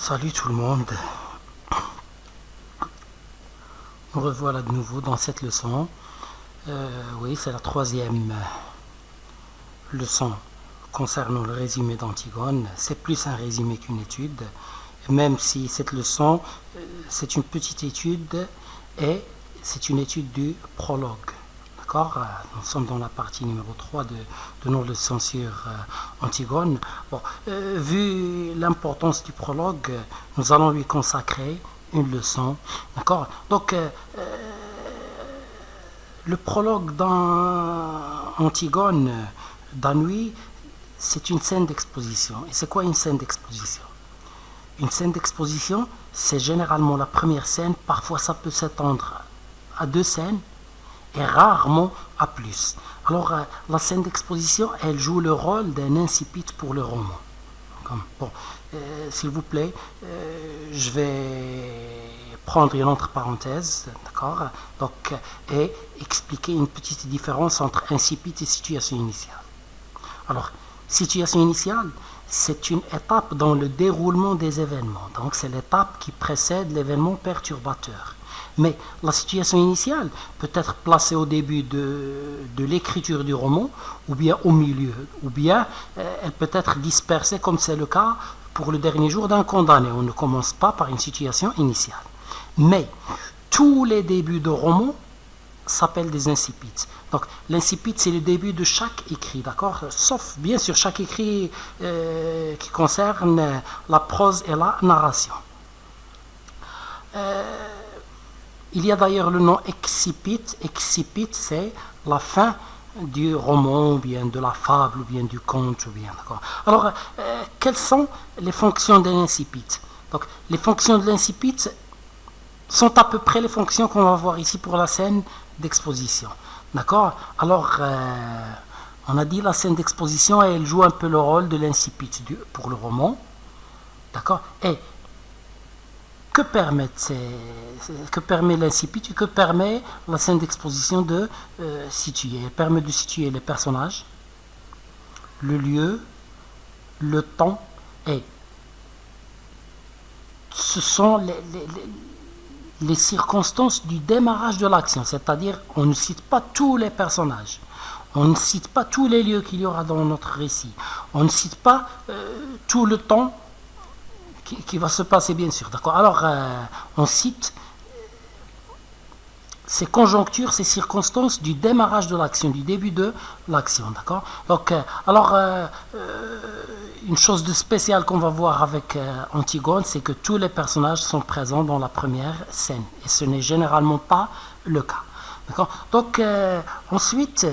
Salut tout le monde, nous revoilà de nouveau dans cette leçon. Oui, c'est la troisième leçon concernant le résumé d'Antigone. C'est plus un résumé qu'une étude, même si cette leçon, c'est une petite étude et c'est une étude du prologue. D'accord ? Nous sommes dans la partie numéro 3 de nos leçons sur Antigone. Bon, vu l'importance du prologue, nous allons lui consacrer une leçon. D'accord ? Donc, le prologue dans Antigone d'Anouilh, c'est une scène d'exposition. Et c'est quoi une scène d'exposition ? Une scène d'exposition, c'est généralement la première scène. Parfois, ça peut s'étendre à 2 scènes et rarement à plus. Alors, la scène d'exposition, elle joue le rôle d'un incipit pour le roman. Bon, s'il vous plaît, je vais prendre une autre parenthèse, d'accord, donc, et expliquer une petite différence entre incipit et situation initiale. Alors, situation initiale, c'est une étape dans le déroulement des événements. Donc, c'est l'étape qui précède l'événement perturbateur. Mais la situation initiale peut être placée au début de l'écriture du roman, ou bien au milieu, ou bien elle peut être dispersée, comme c'est le cas pour le dernier jour d'un condamné. On ne commence pas par une situation initiale. Mais tous les débuts de roman s'appellent des incipits. Donc l'incipit, c'est le début de chaque écrit, d'accord ? Sauf bien sûr chaque écrit qui concerne la prose et la narration. Il y a d'ailleurs le nom excipit. Excipit, c'est la fin du roman, ou bien de la fable, ou bien du conte, ou bien, d'accord. Alors, quelles sont les fonctions de l'incipit ? Donc, les fonctions de l'incipit sont à peu près les fonctions qu'on va voir ici pour la scène d'exposition, d'accord. Alors, on a dit la scène d'exposition, elle joue un peu le rôle de l'incipit pour le roman, d'accord. Et que permet l'incipit et que permet la scène d'exposition de situer ? Elle permet de situer les personnages, le lieu, le temps, et ce sont les circonstances du démarrage de l'action, c'est-à-dire on ne cite pas tous les personnages, on ne cite pas tous les lieux qu'il y aura dans notre récit, on ne cite pas tout le temps qui va se passer, bien sûr, d'accord. Alors, on cite ces conjonctures, ces circonstances du démarrage de l'action, du début de l'action, d'accord. Donc, alors, une chose de spéciale qu'on va voir avec Antigone, c'est que tous les personnages sont présents dans la première scène, et ce n'est généralement pas le cas, d'accord. Donc, ensuite,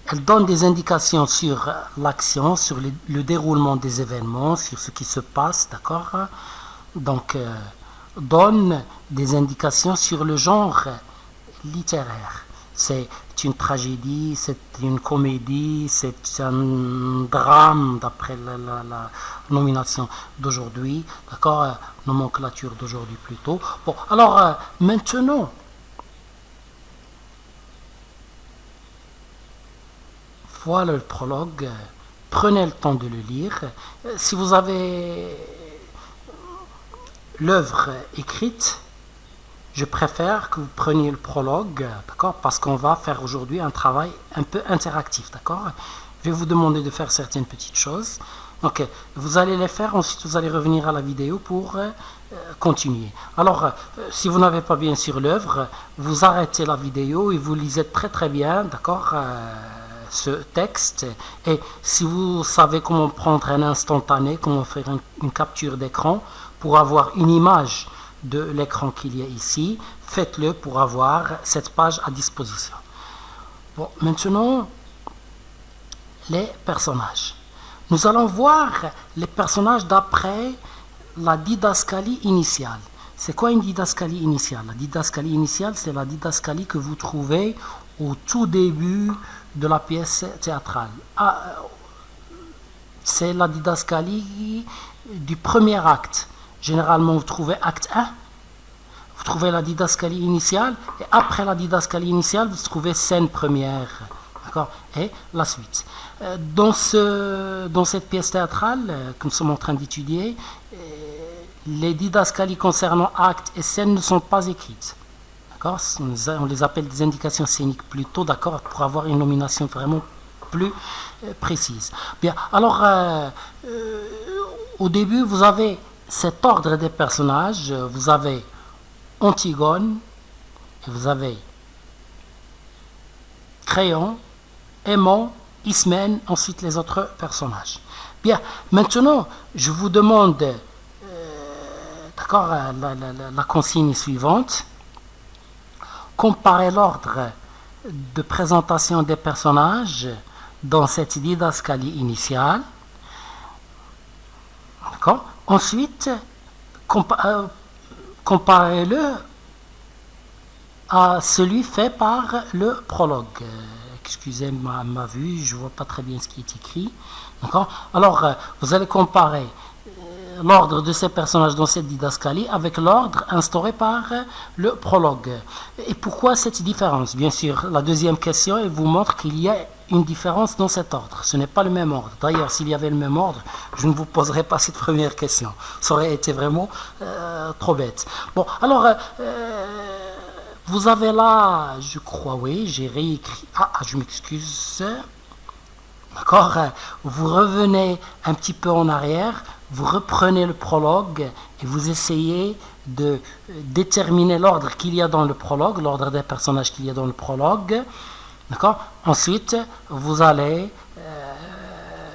elle donne des indications sur l'action, sur le déroulement des événements, sur ce qui se passe, d'accord. Donc, donne des indications sur le genre littéraire. C'est une tragédie, c'est une comédie, c'est un drame, d'après la nomination d'aujourd'hui, d'accord, nomenclature d'aujourd'hui plutôt. Bon, alors, maintenant, voilà le prologue, prenez le temps de le lire. Si vous avez l'œuvre écrite, je préfère que vous preniez le prologue, d'accord, parce qu'on va faire aujourd'hui un travail un peu interactif, d'accord. Je vais vous demander de faire certaines petites choses. Donc, vous allez les faire, ensuite vous allez revenir à la vidéo pour continuer. Alors, si vous n'avez pas bien sûr l'œuvre, vous arrêtez la vidéo et vous lisez très très bien, d'accord, ce texte, et si vous savez comment prendre un instantané, comment faire une capture d'écran pour avoir une image de l'écran qu'il y a ici, faites-le pour avoir cette page à disposition. Bon, maintenant, les personnages. Nous allons voir les personnages d'après la didascalie initiale. C'est quoi une didascalie initiale ? La didascalie initiale, c'est la didascalie que vous trouvez au tout début de la pièce théâtrale. C'est la didascalie du premier acte. Généralement, vous trouvez acte 1, vous trouvez la didascalie initiale, et après la didascalie initiale, vous trouvez scène première. D'accord? Et la suite. Dans cette pièce théâtrale que nous sommes en train d'étudier, les didascalies concernant actes et scènes ne sont pas écrites. D'accord? On les appelle des indications scéniques plutôt, d'accord, pour avoir une nomination vraiment plus précise. Bien, alors, au début, vous avez cet ordre des personnages. Vous avez Antigone, et vous avez Créon, Aimant, Ismène, ensuite les autres personnages. Bien, maintenant, je vous demande, d'accord, la consigne suivante. Comparer l'ordre de présentation des personnages dans cette didascalie initiale. D'accord. Ensuite, comparez-le à celui fait par le prologue. Excusez ma vue, je ne vois pas très bien ce qui est écrit. D'accord. Alors, vous allez comparer l'ordre de ces personnages dans cette didascalie avec l'ordre instauré par le prologue. Et pourquoi cette différence? Bien sûr, la deuxième question, elle vous montre qu'il y a une différence dans cet ordre. Ce n'est pas le même ordre. D'ailleurs, s'il y avait le même ordre, je ne vous poserais pas cette première question. Ça aurait été vraiment trop bête. Bon, alors, vous avez là, je crois, oui, j'ai réécrit. Je m'excuse. D'accord? Vous revenez un petit peu en arrière, vous reprenez le prologue et vous essayez de déterminer l'ordre qu'il y a dans le prologue, l'ordre des personnages qu'il y a dans le prologue. D'accord? Ensuite, vous allez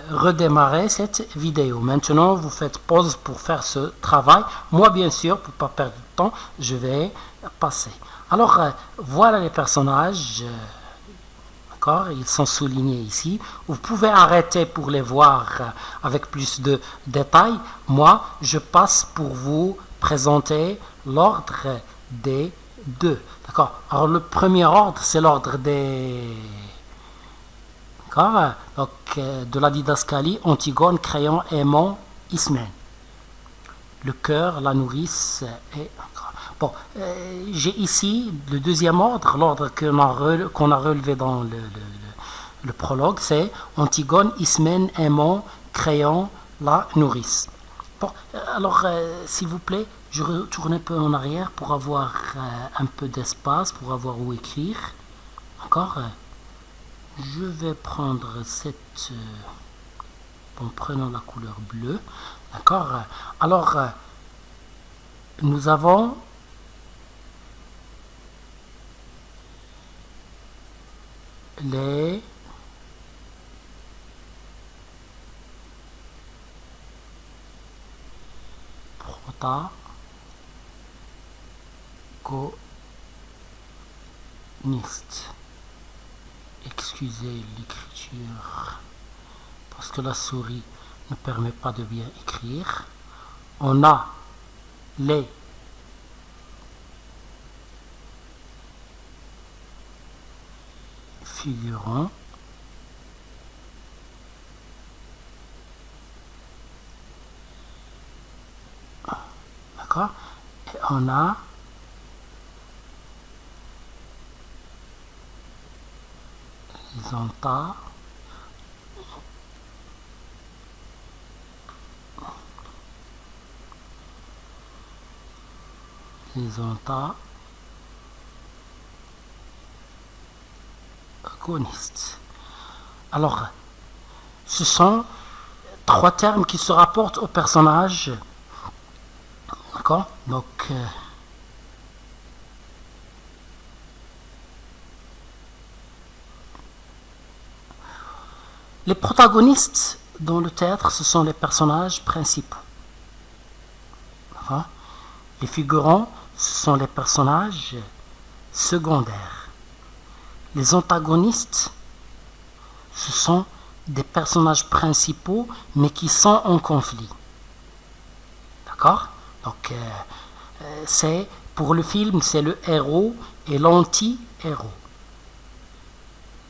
redémarrer cette vidéo. Maintenant, vous faites pause pour faire ce travail. Moi, bien sûr, pour ne pas perdre de temps, je vais passer. Alors, voilà les personnages. Ils sont soulignés ici. Vous pouvez arrêter pour les voir avec plus de détails. Moi, je passe pour vous présenter l'ordre des deux. D'accord? Alors, le premier ordre, c'est l'ordre des... D'accord? Donc, de la didascalie, Antigone, Créon, Aimant, Ismène. Le cœur, la nourrice et... Bon, j'ai ici le deuxième ordre, l'ordre qu'on a relevé dans le prologue, c'est Antigone, Ismène, Aimant, Créon, la nourrice. Bon, alors, s'il vous plaît, je retourne un peu en arrière pour avoir un peu d'espace, pour avoir où écrire. D'accord? Je vais prendre cette... en prenant la couleur bleue. D'accord? Alors, nous avons... les protagonistes. Excusez l'écriture parce que la souris ne permet pas de bien écrire. On a les figurants, d'accord, et on a les antas, agonistes. Alors, ce sont trois termes qui se rapportent au personnage. D'accord? Donc, les protagonistes dans le théâtre, ce sont les personnages principaux. D'accord? Les figurants, ce sont les personnages secondaires. Les antagonistes, ce sont des personnages principaux, mais qui sont en conflit. D'accord? Donc, c'est, pour le film, c'est le héros et l'anti-héros.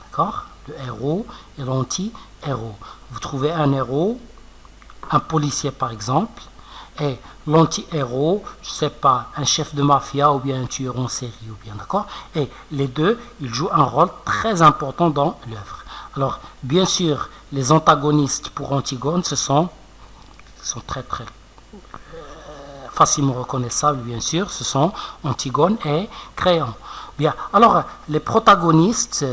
D'accord? Le héros et l'anti-héros. Vous trouvez un héros, un policier par exemple, et l'anti-héros, je ne sais pas, un chef de mafia ou bien un tueur en série, ou bien, d'accord? Et les deux, ils jouent un rôle très important dans l'œuvre. Alors, bien sûr, les antagonistes pour Antigone, sont très très facilement reconnaissables, bien sûr, ce sont Antigone et Créon. Bien, alors, les protagonistes,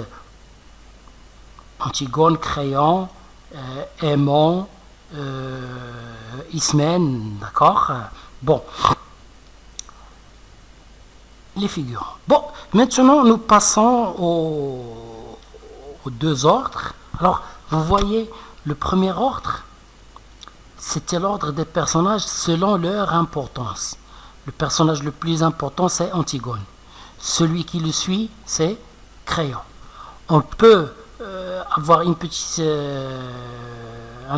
Antigone, Créon, Aimon, Ismène, d'accord? Bon, les figurants. Bon, maintenant nous passons aux deux ordres. Alors, vous voyez, le premier ordre, c'était l'ordre des personnages selon leur importance. Le personnage le plus important, c'est Antigone. Celui qui le suit, c'est Créon. On peut avoir un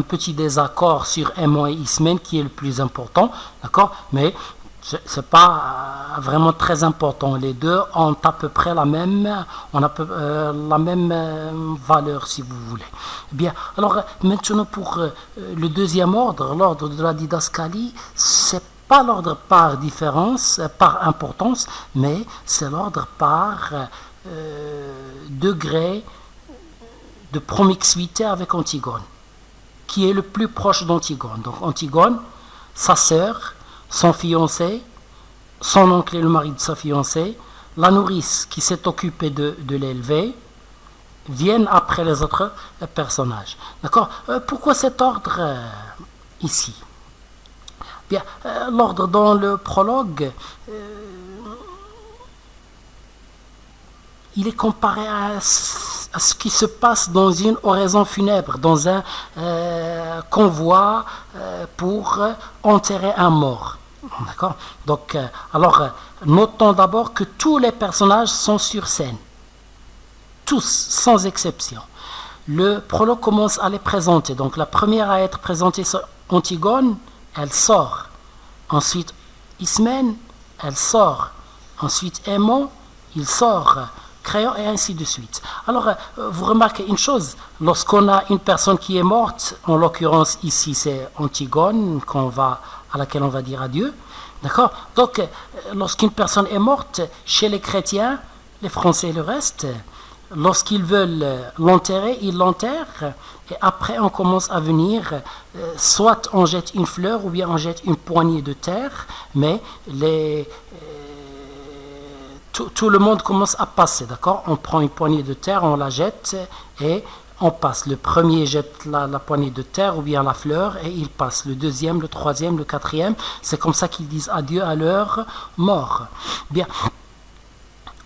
petit désaccord sur Aimon et Ismène qui est le plus important, d'accord, mais c'est pas vraiment très important. Les deux ont à peu près la même valeur, si vous voulez. Bien, alors maintenant pour le deuxième ordre, l'ordre de la didascalie, c'est pas l'ordre par différence, par importance, mais c'est l'ordre par degré de promiscuité avec Antigone, qui est le plus proche d'Antigone. Donc Antigone, sa sœur, son fiancé, son oncle et le mari de sa fiancée, la nourrice qui s'est occupée de l'élever, viennent après les autres personnages. D'accord? Pourquoi cet ordre ici? Bien, l'ordre dans le prologue, il est comparé à ce qui se passe dans une oraison funèbre, dans un convoi pour enterrer un mort. D'accord? Donc, alors, notons d'abord que tous les personnages sont sur scène. Tous, sans exception. Le prologue commence à les présenter. Donc, la première à être présentée, c'est Antigone, elle sort. Ensuite, Ismène, elle sort. Ensuite, Aimon, il sort. Créon et ainsi de suite. Alors, vous remarquez une chose, lorsqu'on a une personne qui est morte, en l'occurrence ici c'est Antigone, à laquelle on va dire adieu, d'accord? Donc, lorsqu'une personne est morte, chez les chrétiens, les Français et le reste, lorsqu'ils veulent l'enterrer, ils l'enterrent, et après on commence à venir, soit on jette une fleur, ou bien on jette une poignée de terre, mais tout le monde commence à passer, d'accord? On prend une poignée de terre, on la jette et on passe. Le premier jette la poignée de terre ou bien la fleur et il passe. Le deuxième, le troisième, le quatrième. C'est comme ça qu'ils disent adieu à leur mort. Bien.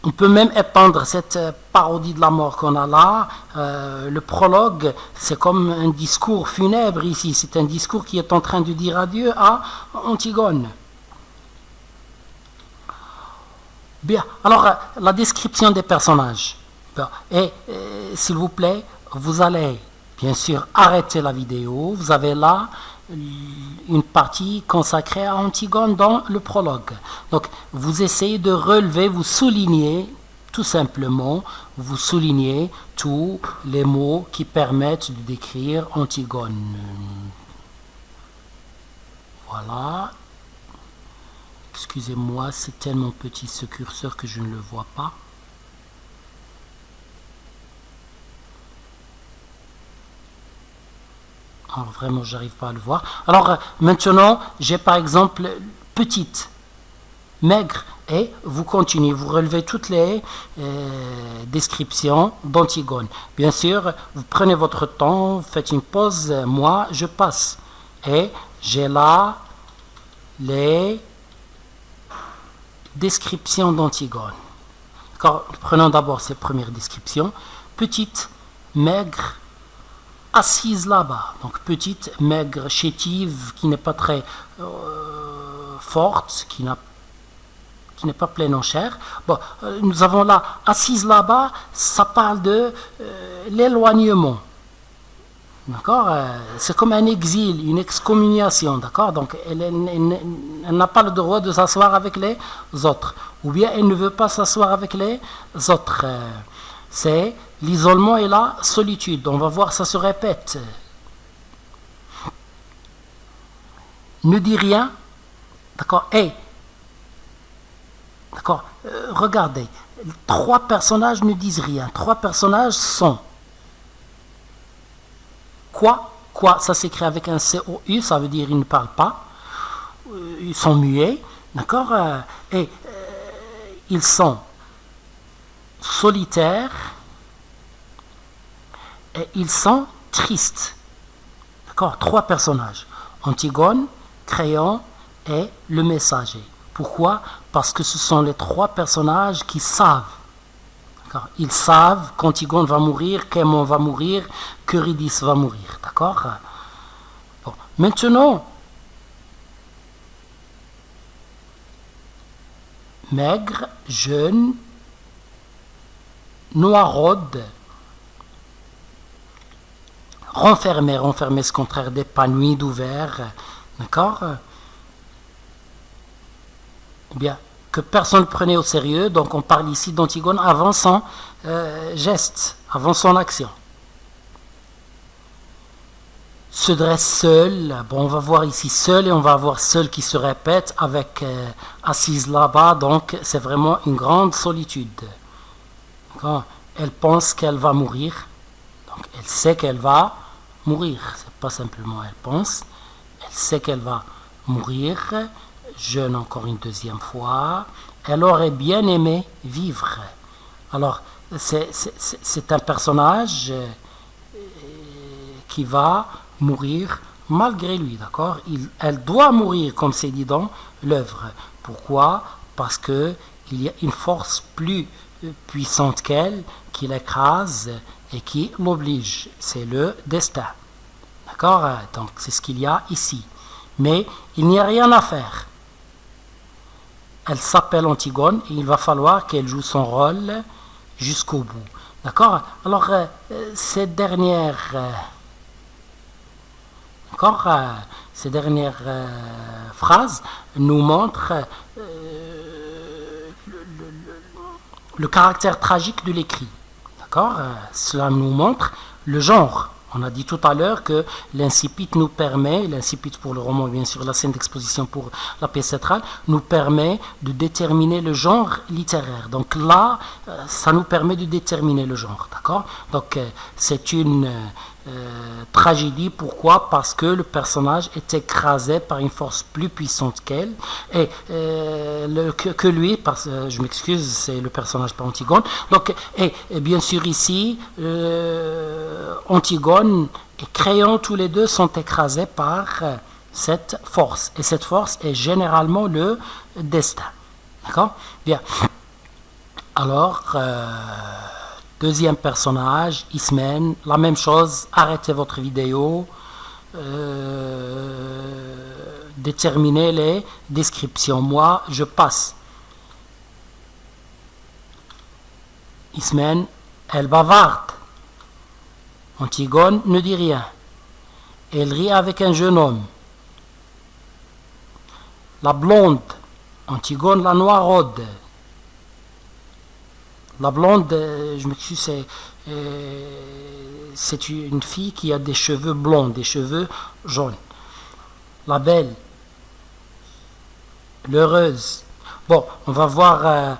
On peut même épandre cette parodie de la mort qu'on a là. Le prologue, c'est comme un discours funèbre ici. C'est un discours qui est en train de dire adieu à Antigone. Bien, alors la description des personnages. Et s'il vous plaît, vous allez bien sûr arrêter la vidéo. Vous avez là une partie consacrée à Antigone dans le prologue. Donc, vous essayez de relever, vous soulignez, tout simplement, vous soulignez tous les mots qui permettent de décrire Antigone. Voilà. Excusez-moi, c'est tellement petit ce curseur que je ne le vois pas. Alors vraiment, j'arrive pas à le voir. Alors maintenant, j'ai par exemple petite, maigre, et vous continuez, vous relevez toutes les descriptions d'Antigone. Bien sûr, vous prenez votre temps, faites une pause, moi je passe. Et j'ai là les descriptions d'Antigone. Prenons d'abord cette première description. Petite, maigre, assise là-bas. Donc petite, maigre, chétive, qui n'est pas très forte, qui n'est pas pleine en chair. Bon, nous avons là, assise là-bas, ça parle de l'éloignement. D'accord? C'est comme un exil, une excommunication, d'accord? Donc elle n'a pas le droit de s'asseoir avec les autres, ou bien elle ne veut pas s'asseoir avec les autres. C'est l'isolement et la solitude. On va voir, ça se répète. Ne dis rien, d'accord? Et d'accord? Regardez, 3 personnages ne disent rien. 3 personnages sont Quoi, ça s'écrit avec un C-O-U, ça veut dire ils ne parlent pas, ils sont muets, d'accord, et ils sont solitaires et ils sont tristes. D'accord, 3 personnages, Antigone, Créon et le messager. Pourquoi? Parce que ce sont les 3 personnages qui savent. D'accord, ils savent qu'Antigone va mourir, qu'Aimon va mourir, qu'Eurydice va mourir. D'accord? Bon. Maintenant, maigre, jeune, noiraude, renfermé, ce contraire d'épanoui, d'ouvert, d'accord? Ou bien, que personne ne prenait au sérieux, donc on parle ici d'Antigone avant son geste, avant son action. Se dresse seul, bon on va voir ici seul et on va avoir seul qui se répète avec assise là-bas, donc c'est vraiment une grande solitude. D'accord? Elle pense qu'elle va mourir, donc elle sait qu'elle va mourir, c'est pas simplement elle pense, elle sait qu'elle va mourir, jeune encore une deuxième fois, elle aurait bien aimé vivre. Alors c'est un personnage qui va mourir malgré lui, d'accord? Elle doit mourir comme c'est dit dans l'œuvre. Pourquoi? Parce que il y a une force plus puissante qu'elle qui l'écrase et qui l'oblige. C'est le destin. D'accord? Donc c'est ce qu'il y a ici. Mais il n'y a rien à faire. Elle s'appelle Antigone et il va falloir qu'elle joue son rôle jusqu'au bout. D'accord? Alors cette dernière phrases nous montrent le caractère tragique de l'écrit. D'accord? Cela nous montre le genre. On a dit tout à l'heure que l'incipit nous permet, l'incipit pour le roman bien sûr, la scène d'exposition pour la pièce théâtrale, nous permet de déterminer le genre littéraire. Donc là, ça nous permet de déterminer le genre. D'accord? Donc c'est une tragédie. Pourquoi? Parce que le personnage est écrasé par une force plus puissante qu'elle et que lui, je m'excuse, c'est le personnage par Antigone. Donc, et bien sûr ici, Antigone et Créon, tous les deux sont écrasés par cette force. Et cette force est généralement le destin. D'accord? Bien. Alors, deuxième personnage, Ismène, la même chose, arrêtez votre vidéo, déterminez les descriptions. Moi, je passe. Ismène, elle bavarde. Antigone ne dit rien. Elle rit avec un jeune homme. La blonde, Antigone la noiraude. La blonde, je m'excuse, c'est une fille qui a des cheveux blonds, des cheveux jaunes. La belle, l'heureuse. Bon, on va voir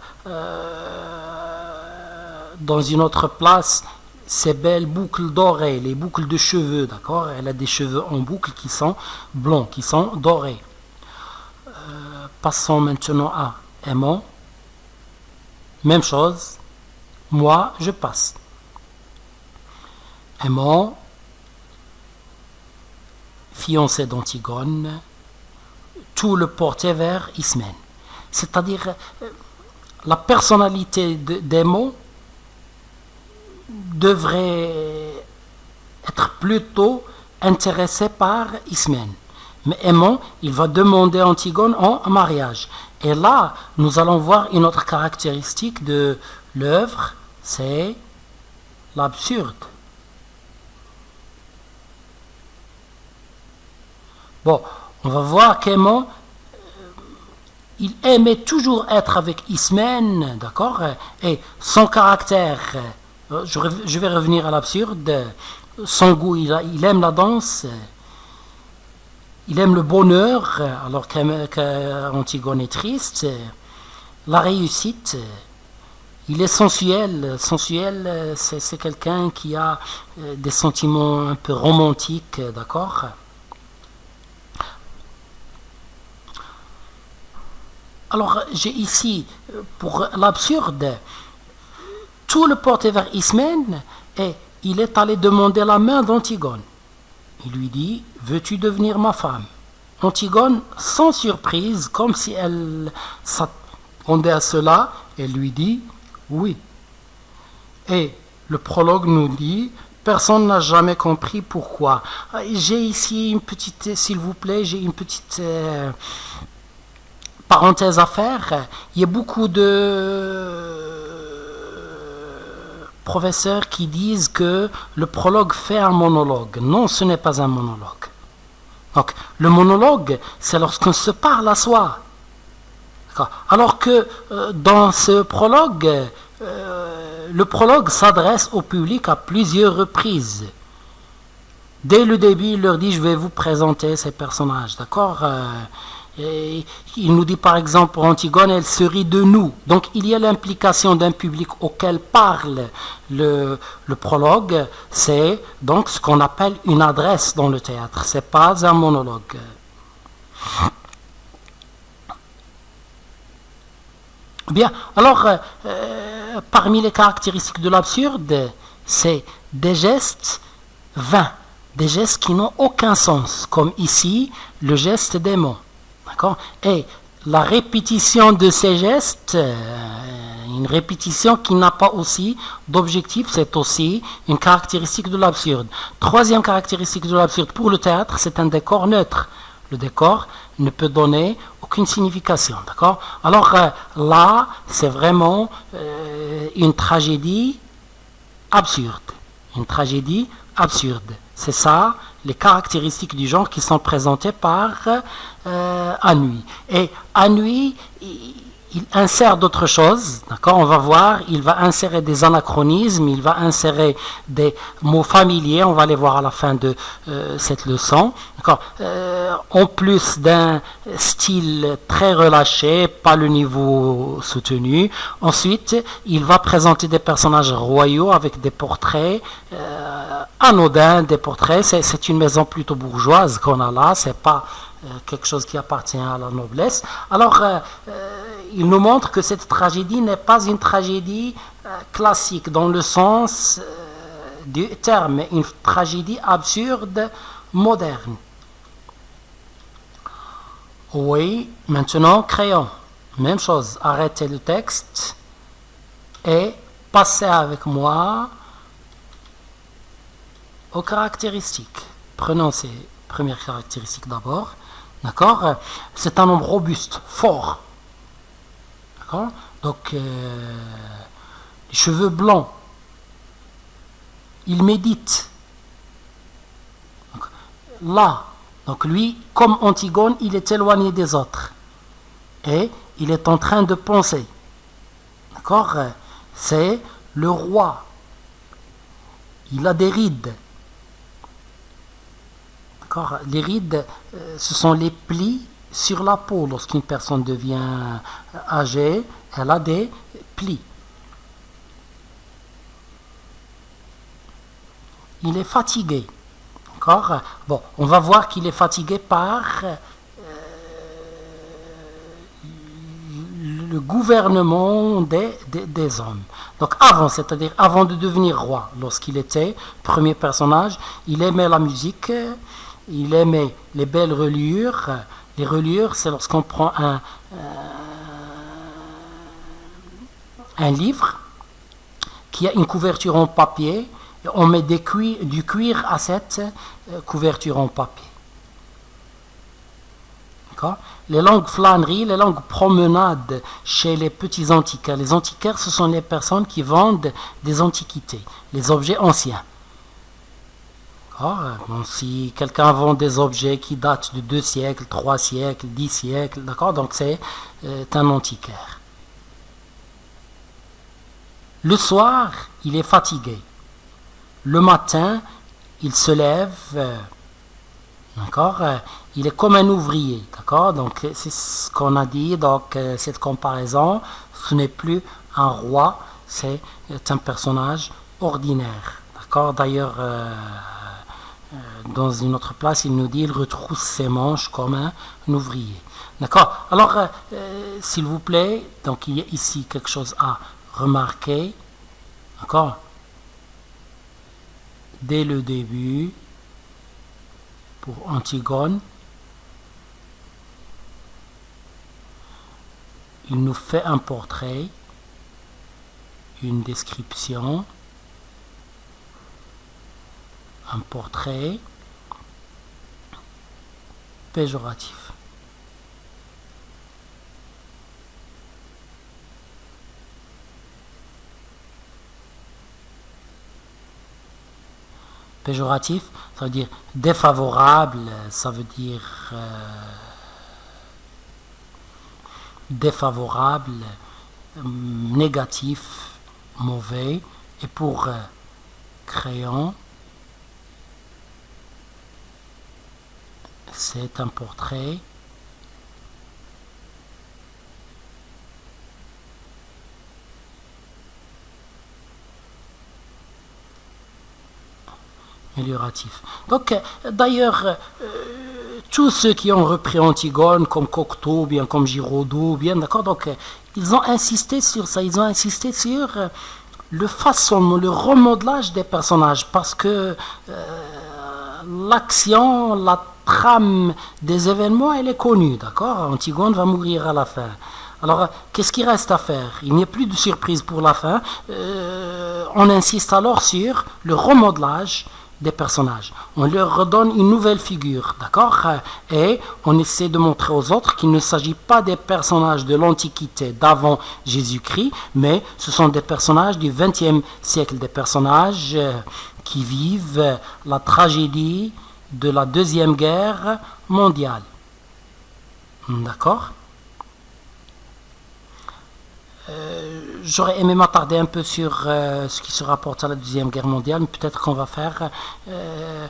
dans une autre place ces belles boucles d'oreilles, les boucles de cheveux, d'accord? Elle a des cheveux en boucle qui sont blonds, qui sont dorés. Passons maintenant à Aimon. Même chose. Moi, je passe. Aimon, fiancé d'Antigone, tout le portait vers Ismène. C'est-à-dire, la personnalité d'Aimon devrait être plutôt intéressée par Ismène. Mais Aimon, il va demander Antigone en mariage. Et là, nous allons voir une autre caractéristique de l'œuvre, c'est l'absurde. Bon, on va voir qu'Aimon, il aimait toujours être avec Ismène, d'accord? Et son caractère, je vais revenir à l'absurde, son goût, il aime la danse, il aime le bonheur, alors qu'Antigone est triste, la réussite. Il est sensuel. Sensuel, c'est quelqu'un qui a des sentiments un peu romantiques, d'accord? Alors, j'ai ici, pour l'absurde, tout le porté vers Ismène et il est allé demander la main d'Antigone. Il lui dit, veux-tu devenir ma femme? Antigone, sans surprise, comme si elle s'attendait à cela, elle lui dit, oui. Et le prologue nous dit, personne n'a jamais compris pourquoi. J'ai ici une petite, s'il vous plaît, j'ai une petite parenthèse à faire. Il y a beaucoup de professeurs qui disent que le prologue fait un monologue. Non, ce n'est pas un monologue. Donc, le monologue, c'est lorsqu'on se parle à soi. Alors que dans ce prologue, le prologue s'adresse au public à plusieurs reprises. Dès le début, il leur dit, je vais vous présenter ces personnages, d'accord? Et il nous dit par exemple pour Antigone, elle se rit de nous. Donc il y a l'implication d'un public auquel parle le prologue. C'est donc ce qu'on appelle une adresse dans le théâtre. C'est pas un monologue. Bien, alors parmi les caractéristiques de l'absurde, c'est des gestes vains, des gestes qui n'ont aucun sens, comme ici le geste des mots. D'accord? Et la répétition de ces gestes, une répétition qui n'a pas aussi d'objectif, c'est aussi une caractéristique de l'absurde. Troisième caractéristique de l'absurde pour le théâtre, c'est un décor neutre. Le décor ne peut donner aucune signification. D'accord? Alors là, c'est vraiment une tragédie absurde. Une tragédie absurde. C'est ça, les caractéristiques du genre qui sont présentées par Anhui. Et Anhui, il insère d'autres choses, d'accord? On va voir, il va insérer des anachronismes, il va insérer des mots familiers, on va les voir à la fin de cette leçon, d'accord? En plus d'un style très relâché, pas le niveau soutenu. Ensuite, il va présenter des personnages royaux avec des portraits anodins, des portraits. C'est une maison plutôt bourgeoise qu'on a là, c'est pas quelque chose qui appartient à la noblesse. Alors, il nous montre que cette tragédie n'est pas une tragédie classique dans le sens du terme, mais une tragédie absurde moderne. Oui, maintenant, créons. Même chose, arrêtez le texte et passez avec moi aux caractéristiques. Prenons ces premières caractéristiques d'abord. D'accord? C'est un homme robuste, fort. D'accord? Donc, les cheveux blancs. Il médite. Donc, là, donc lui, comme Antigone, il est éloigné des autres. Et il est en train de penser. D'accord? C'est le roi. Il a des rides. D'accord? Les rides, ce sont les plis sur la peau. Lorsqu'une personne devient âgée, elle a des plis. Il est fatigué. D'accord? Bon, on va voir qu'il est fatigué par le gouvernement des hommes. Donc avant, c'est-à-dire avant de devenir roi, lorsqu'il était premier personnage, il aimait la musique, il aimait les belles reliures. Les reliures, c'est lorsqu'on prend un livre qui a une couverture en papier, et on met du cuir à cette couverture en papier. D'accord? Les langues flâneries, les langues promenades chez les petits antiquaires. Les antiquaires, ce sont les personnes qui vendent des antiquités, les objets anciens. Bon, si quelqu'un vend des objets qui datent de 2 siècles, 3 siècles, 10 siècles, d'accord, donc c'est un antiquaire. Le soir, il est fatigué. Le matin, il se lève, d'accord, il est comme un ouvrier, d'accord, donc c'est ce qu'on a dit, donc cette comparaison, ce n'est plus un roi, c'est un personnage ordinaire. D'accord? D'ailleurs, dans une autre place, il nous dit il retrousse ses manches comme un ouvrier. D'accord? Alors, s'il vous plaît, donc il y a ici quelque chose à remarquer. D'accord? Dès le début, pour Antigone, il nous fait un portrait, une description, un portrait péjoratif. Péjoratif, ça veut dire défavorable, ça veut dire défavorable, négatif, mauvais. Et pour crayon, c'est un portrait amélioratif. Donc, d'ailleurs, tous ceux qui ont repris Antigone, comme Cocteau, bien comme Giraudoux, bien d'accord, donc ils ont insisté sur ça, ils ont insisté sur le façonnement, le remodelage des personnages, parce que l'action, la trame des événements, elle est connue, d'accord. Antigone va mourir à la fin. Alors, qu'est-ce qu'il reste à faire? Il n'y a plus de surprise pour la fin. On insiste alors sur le remodelage des personnages. On leur redonne une nouvelle figure, d'accord? Et on essaie de montrer aux autres qu'il ne s'agit pas des personnages de l'Antiquité d'avant Jésus-Christ, mais ce sont des personnages du XXe siècle, des personnages qui vivent la tragédie de la Deuxième Guerre mondiale. D'accord? J'aurais aimé m'attarder un peu sur ce qui se rapporte à la Deuxième Guerre mondiale, mais peut-être qu'on va faire un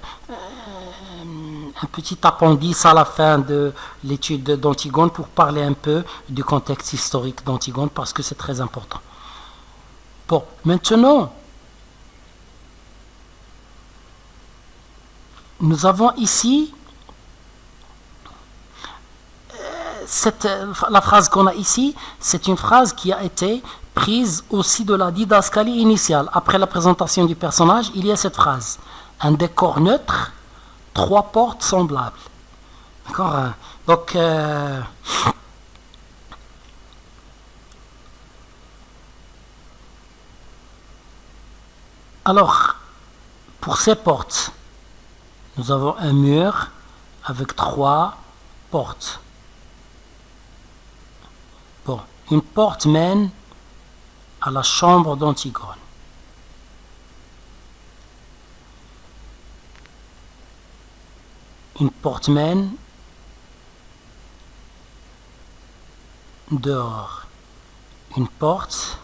petit appendice à la fin de l'étude d'Antigone pour parler un peu du contexte historique d'Antigone, parce que c'est très important. Bon, maintenant, nous avons ici la phrase qu'on a ici, c'est une phrase qui a été prise aussi de la didascalie initiale. Après la présentation du personnage, il y a cette phrase. Un décor neutre, 3 portes semblables. D'accord? Donc, alors, pour ces portes, nous avons un mur avec 3 portes. Bon, une porte mène à la chambre d'Antigone. Une porte mène dehors. Une porte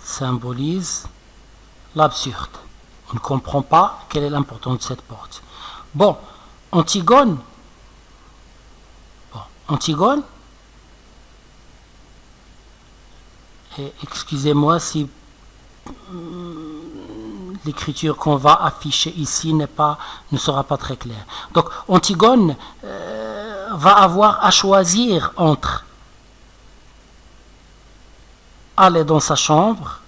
symbolise l'absurde. On ne comprend pas quelle est l'importance de cette porte. Bon, Antigone, et excusez-moi si l'écriture qu'on va afficher ici ne sera pas très claire. Donc, Antigone va avoir à choisir entre aller dans sa chambre,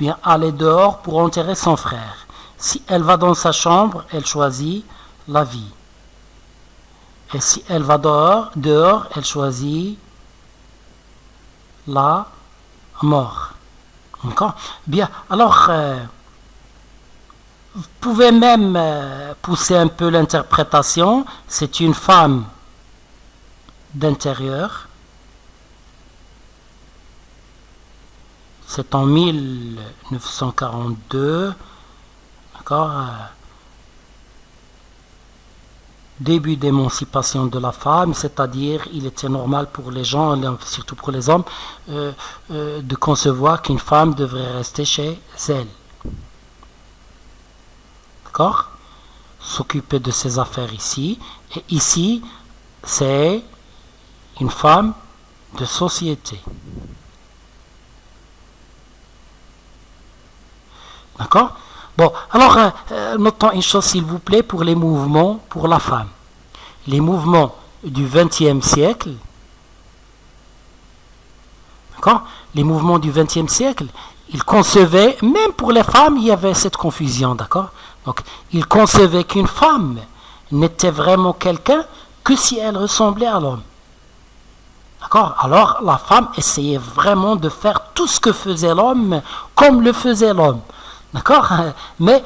bien aller dehors pour enterrer son frère. Si elle va dans sa chambre, elle choisit la vie. Et si elle va dehors, elle choisit la mort. D'accord? Bien, alors, vous pouvez même pousser un peu l'interprétation. C'est une femme d'intérieur. C'est en 1942. D'accord? Début d'émancipation de la femme, c'est-à-dire il était normal pour les gens, surtout pour les hommes, de concevoir qu'une femme devrait rester chez elle. D'accord? S'occuper de ses affaires ici. Et ici, c'est une femme de société. D'accord? Bon, alors, notons une chose, s'il vous plaît, pour les mouvements pour la femme. Les mouvements du XXe siècle, d'accord? Les mouvements du XXe siècle, ils concevaient, même pour les femmes, il y avait cette confusion, d'accord? Donc, ils concevaient qu'une femme n'était vraiment quelqu'un que si elle ressemblait à l'homme. D'accord? Alors, la femme essayait vraiment de faire tout ce que faisait l'homme, comme le faisait l'homme. D'accord? Mais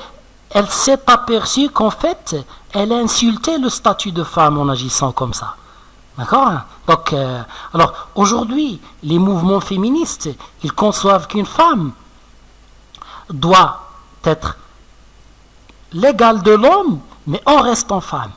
elle s'est aperçue qu'en fait, elle insultait le statut de femme en agissant comme ça. D'accord? Donc, alors, aujourd'hui, les mouvements féministes, ils conçoivent qu'une femme doit être l'égale de l'homme, mais en restant femme.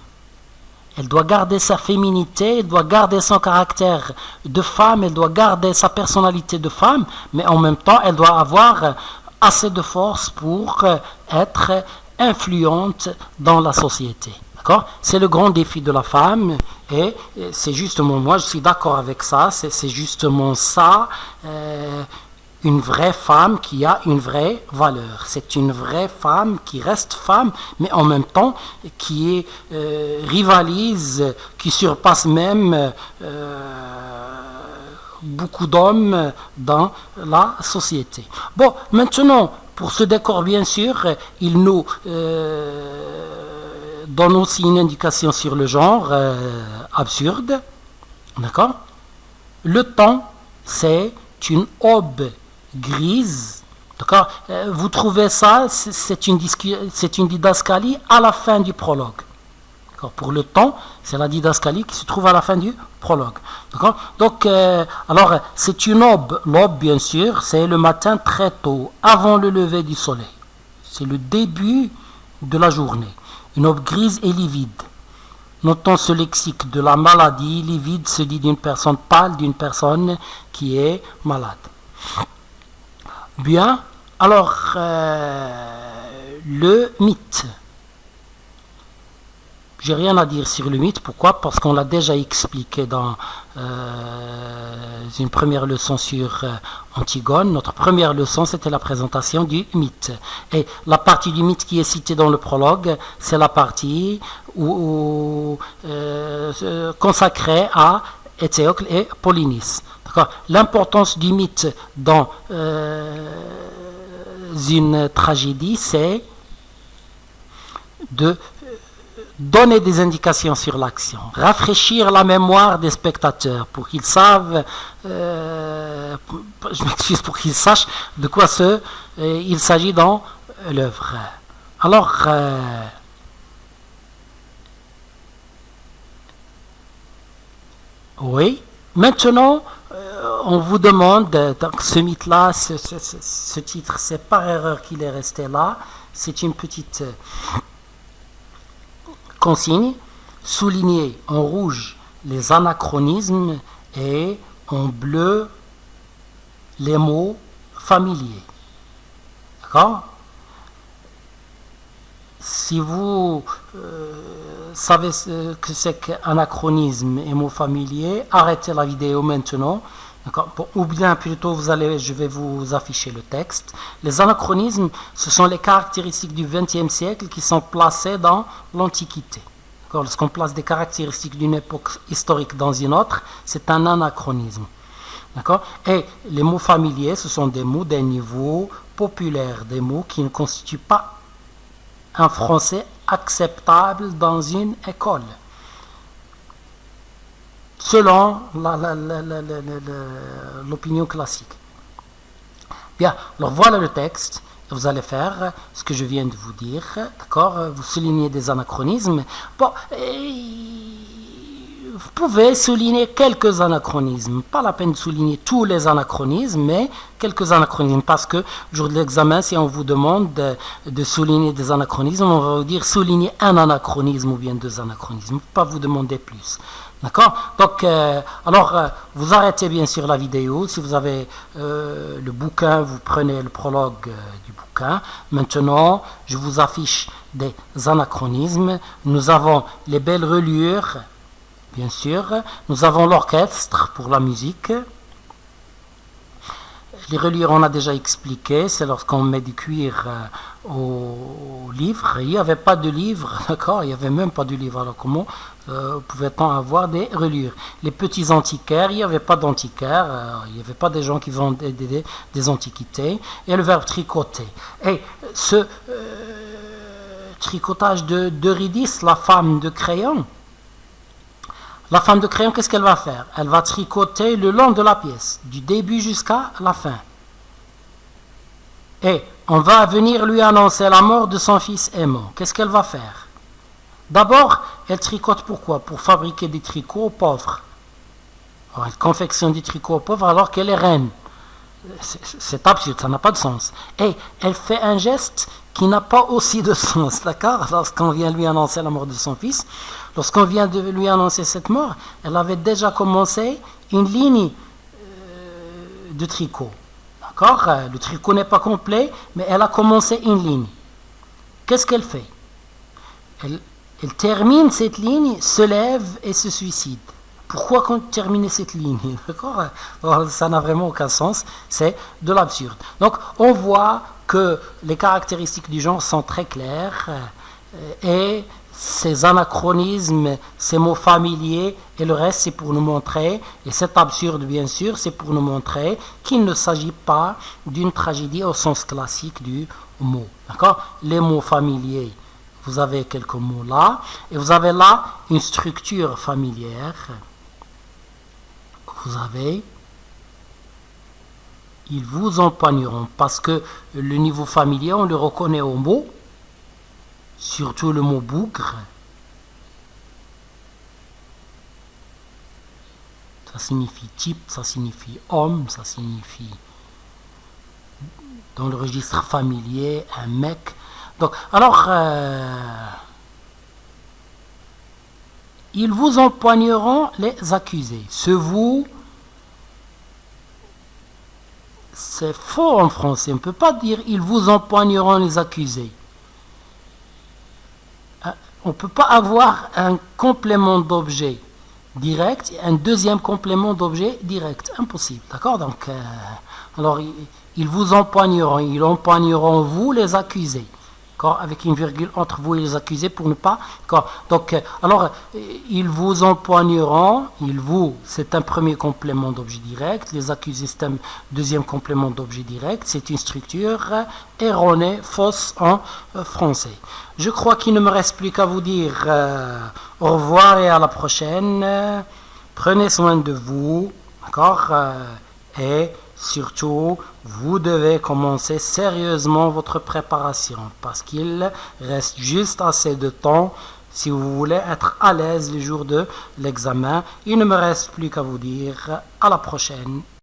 Elle doit garder sa féminité, elle doit garder son caractère de femme, elle doit garder sa personnalité de femme, mais en même temps, elle doit avoir assez de force pour être influente dans la société. D'accord? C'est le grand défi de la femme et c'est justement, moi je suis d'accord avec ça, c'est justement ça, une vraie femme qui a une vraie valeur. C'est une vraie femme qui reste femme, mais en même temps qui rivalise, qui surpasse même beaucoup d'hommes dans la société. Bon, maintenant, pour ce décor, bien sûr, il nous donne aussi une indication sur le genre absurde. D'accord? Le temps, c'est une aube grise. D'accord? Vous trouvez ça, c'est une didascalie à la fin du prologue. D'accord? Pour le temps, c'est la didascalie qui se trouve à la fin du prologue. D'accord? Donc, alors, c'est une aube. L'aube, bien sûr, c'est le matin très tôt, avant le lever du soleil. C'est le début de la journée. Une aube grise et livide. Notons ce lexique de la maladie. Livide se dit d'une personne pâle, d'une personne qui est malade. Bien, alors, le mythe. J'ai rien à dire sur le mythe. Pourquoi? Parce qu'on l'a déjà expliqué dans une première leçon sur Antigone. Notre première leçon, c'était la présentation du mythe. Et la partie du mythe qui est citée dans le prologue, c'est la partie consacrée à Éthéocle et Polynice. L'importance du mythe dans une tragédie, c'est de donner des indications sur l'action, rafraîchir la mémoire des spectateurs pour qu'ils savent, je m'excuse, pour qu'ils sachent de quoi il s'agit dans l'œuvre. Alors, oui, maintenant, on vous demande, donc ce mythe-là, ce titre, c'est par erreur qu'il est resté là, c'est une petite consigne, souligner en rouge les anachronismes et en bleu les mots familiers. D'accord? Si vous savez ce que c'est qu'anachronisme et mots familiers, arrêtez la vidéo maintenant. Bon, ou bien plutôt je vais vous afficher le texte. Les anachronismes, ce sont les caractéristiques du XXe siècle qui sont placées dans l'Antiquité. Lorsqu'on place des caractéristiques d'une époque historique dans une autre, c'est un anachronisme. D'accord? Et les mots familiers, ce sont des mots d'un niveau populaire, des mots qui ne constituent pas un français acceptable dans une école. Selon l'opinion classique. Bien, alors voilà le texte. Vous allez faire ce que je viens de vous dire, d'accord? Vous soulignez des anachronismes. Bon, vous pouvez souligner quelques anachronismes. Pas la peine de souligner tous les anachronismes, mais quelques anachronismes. Parce que, le jour de l'examen, si on vous demande de souligner des anachronismes, on va vous dire souligner un anachronisme ou bien deux anachronismes. Pas vous demander plus. D'accord? Donc, vous arrêtez bien sûr la vidéo. Si vous avez le bouquin, vous prenez le prologue du bouquin. Maintenant, je vous affiche des anachronismes. Nous avons les belles reliures, bien sûr. Nous avons l'orchestre pour la musique. les reliures, on a déjà expliqué, c'est lorsqu'on met du cuir au livre. Il n'y avait pas de livre, d'accord, il n'y avait même pas de livre. Alors comment pouvait-on avoir des reliures? Les petits antiquaires, il n'y avait pas d'antiquaires, il n'y avait pas des gens qui vendaient des antiquités. Et le verbe tricoter. Et ce tricotage d'Eurydice, la femme de Crayon, qu'est-ce qu'elle va faire? Elle va tricoter le long de la pièce, du début jusqu'à la fin. Et on va venir lui annoncer la mort de son fils aimant. Qu'est-ce qu'elle va faire? D'abord, elle tricote pourquoi? Pour fabriquer des tricots aux pauvres. Alors, elle confectionne des tricots aux pauvres alors qu'elle est reine. C'est absurde, ça n'a pas de sens. Et elle fait un geste qui n'a pas aussi de sens, d'accord? Lorsqu'on vient lui annoncer la mort de son fils, lorsqu'on vient de lui annoncer cette mort, elle avait déjà commencé une ligne de tricot, d'accord? Le tricot n'est pas complet, mais elle a commencé une ligne. Qu'est-ce qu'elle fait? Elle termine cette ligne, se lève et se suicide. Pourquoi terminer cette ligne? D'accord? Ça n'a vraiment aucun sens, c'est de l'absurde. Donc on voit que les caractéristiques du genre sont très claires et ces anachronismes, ces mots familiers et le reste c'est pour nous montrer, et c'est absurde bien sûr, c'est pour nous montrer qu'il ne s'agit pas d'une tragédie au sens classique du mot. D'accord? Les mots familiers, vous avez quelques mots là, et vous avez là une structure familière. Vous avez, ils vous empoigneront, parce que le niveau familier, on le reconnaît au mot, surtout le mot bougre. Ça signifie type, ça signifie homme, ça signifie, dans le registre familier, un mec. Donc, alors, ils vous empoigneront les accusés. Ce vous, c'est faux en français. On ne peut pas dire ils vous empoigneront les accusés. On ne peut pas avoir un complément d'objet direct et un deuxième complément d'objet direct. Impossible. D'accord? Donc, alors, ils vous empoigneront. Ils empoigneront vous les accusés. Avec une virgule entre vous et les accusés pour ne pas. Donc, alors, ils vous empoigneront. C'est un premier complément d'objet direct. Les accusés, c'est un deuxième complément d'objet direct. C'est une structure erronée, fausse en français. Je crois qu'il ne me reste plus qu'à vous dire au revoir et à la prochaine. Prenez soin de vous. D'accord? Et surtout, vous devez commencer sérieusement votre préparation parce qu'il reste juste assez de temps si vous voulez être à l'aise les jours de l'examen. Il ne me reste plus qu'à vous dire à la prochaine.